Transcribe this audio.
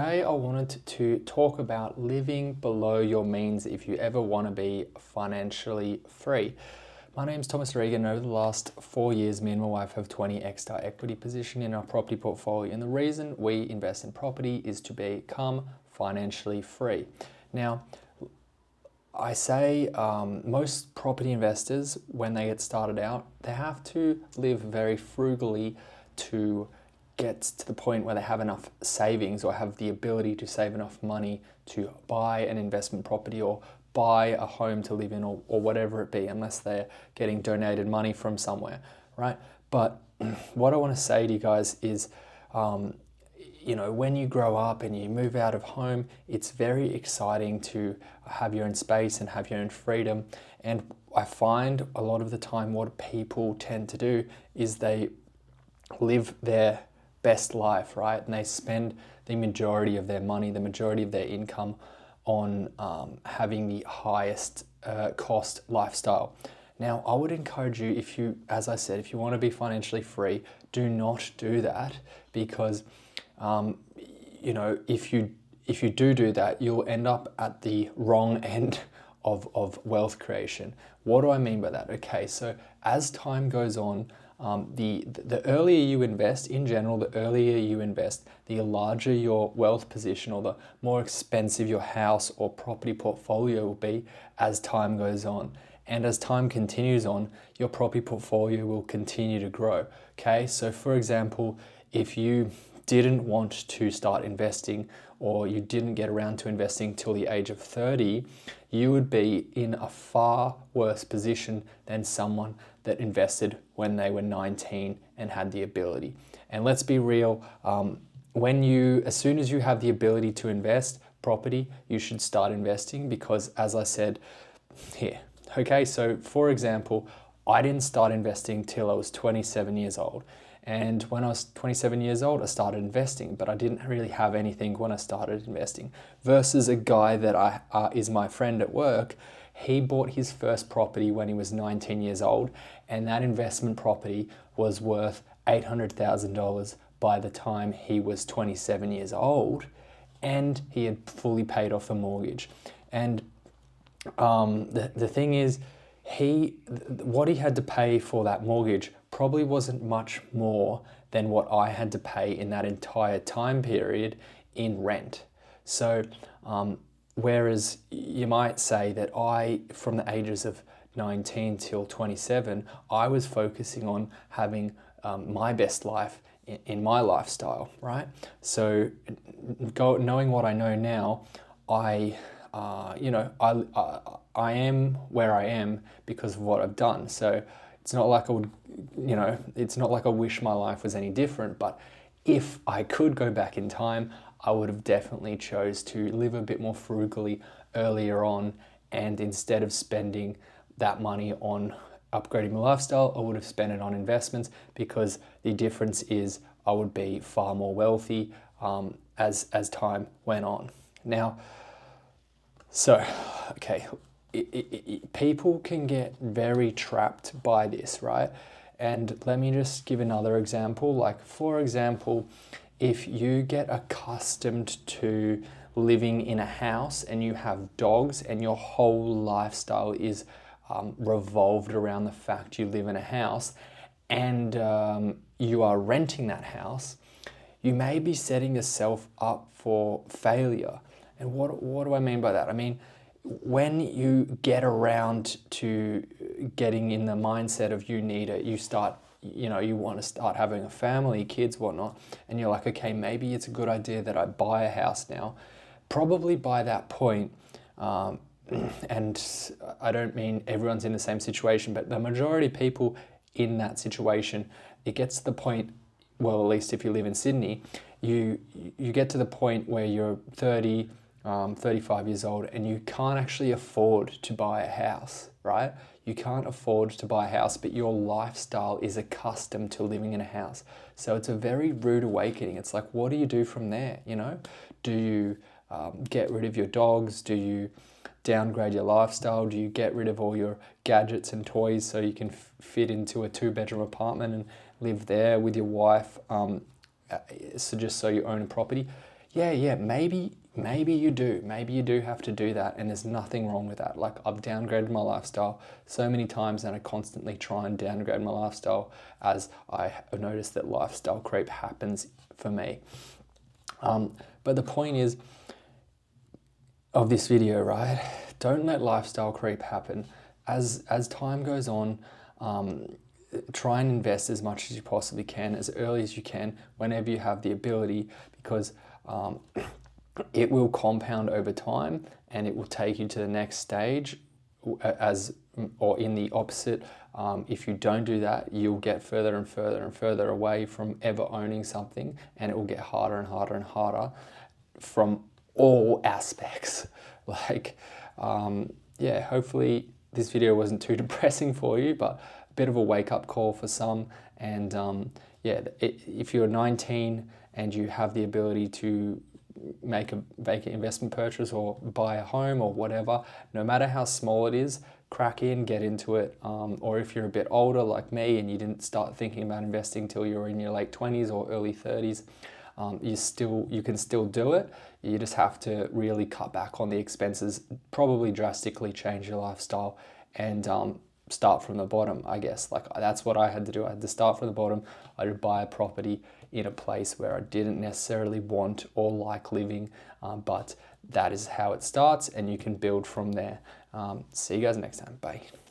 Today I wanted to talk about living below your means if you ever want to be financially free. My name's Thomas Regan. Over the last 4 years, me and my wife have 20x our equity position in our property portfolio. And the reason we invest in property is to become financially free. Now, I say most property investors, when they get started out, they have to live very frugally to get to the point where they have enough savings or have the ability to save enough money to buy an investment property or buy a home to live in or whatever it be, unless they're getting donated money from somewhere, right? But what I want to say to you guys is, when you grow up and you move out of home, it's very exciting to have your own space and have your own freedom. And I find a lot of the time what people tend to do is they live their best life, right? And they spend the majority of their money, the majority of their income on having the highest cost lifestyle. Now, I would encourage you, as I said, if you want to be financially free, do not do that because, if you do that, you'll end up at the wrong end of wealth creation. What do I mean by that? Okay, so as time goes on, the earlier you invest, in general, the earlier you invest, the larger your wealth position or the more expensive your house or property portfolio will be as time goes on. And as time continues on, your property portfolio will continue to grow. Okay, so for example, if you didn't want to start investing or you didn't get around to investing till the age of 30, you would be in a far worse position than someone that invested when they were 19 and had the ability. And let's be real, as soon as you have the ability to invest property, you should start investing because, as I said here, okay, so for example, I didn't start investing till I was 27 years old. And when I was 27 years old, I started investing, but I didn't really have anything when I started investing. Versus a guy that is my friend at work, he bought his first property when he was 19 years old, and that investment property was worth $800,000 by the time he was 27 years old, and he had fully paid off the mortgage. And the thing is, what he had to pay for that mortgage probably wasn't much more than what I had to pay in that entire time period in rent. So, whereas you might say that from the ages of 19 till 27, I was focusing on having my best life in my lifestyle, right? So, knowing what I know now, I am where I am because of what I've done. So it's not like it's not like I wish my life was any different, but if I could go back in time, I would have definitely chose to live a bit more frugally earlier on, and instead of spending that money on upgrading my lifestyle, I would have spent it on investments because the difference is I would be far more wealthy as time went on. Now, okay, people can get very trapped by this, right? And let me just give another example. Like, for example, if you get accustomed to living in a house and you have dogs and your whole lifestyle is revolved around the fact you live in a house and you are renting that house, you may be setting yourself up for failure. And what do I mean by that? I mean, when you get around to getting in the mindset of you want to start having a family, kids, whatnot, and you're like, okay, maybe it's a good idea that I buy a house now. Probably by that point, and I don't mean everyone's in the same situation, but the majority of people in that situation, it gets to the point, well, at least if you live in Sydney, you get to the point where you're 30, 35 years old and you can't actually afford to buy a house, right? You can't afford to buy a house, but your lifestyle is accustomed to living in a house. So it's a very rude awakening. It's like, what do you do from there? Do you get rid of your dogs? Do you downgrade your lifestyle? Do you get rid of all your gadgets and toys so you can fit into a 2-bedroom apartment and live there with your wife, so just so you own a property? yeah, maybe you do. Maybe you do have to do that, and there's nothing wrong with that. Like, I've downgraded my lifestyle so many times, and I constantly try and downgrade my lifestyle as I have noticed that lifestyle creep happens for me. But the point is of this video, right? Don't let lifestyle creep happen. As time goes on, try and invest as much as you possibly can, as early as you can, whenever you have the ability, because it will compound over time and it will take you to the next stage. Or in the opposite, if you don't do that, you'll get further and further and further away from ever owning something, and it will get harder and harder and harder from all aspects. Like, yeah, hopefully this video wasn't too depressing for you, but a bit of a wake-up call for some. And yeah, if you're 19 and you have the ability to make a vacant investment purchase or buy a home or whatever, no matter how small it is, crack in, get into it. Or if you're a bit older like me and you didn't start thinking about investing till you were in your late 20s or early 30s, you can still do it. You just have to really cut back on the expenses, probably drastically change your lifestyle, and start from the bottom, I guess. Like, that's what I had to do. I had to start from the bottom. I had to buy a property in a place where I didn't necessarily want or like living, but that is how it starts, and you can build from there. See you guys next time. Bye.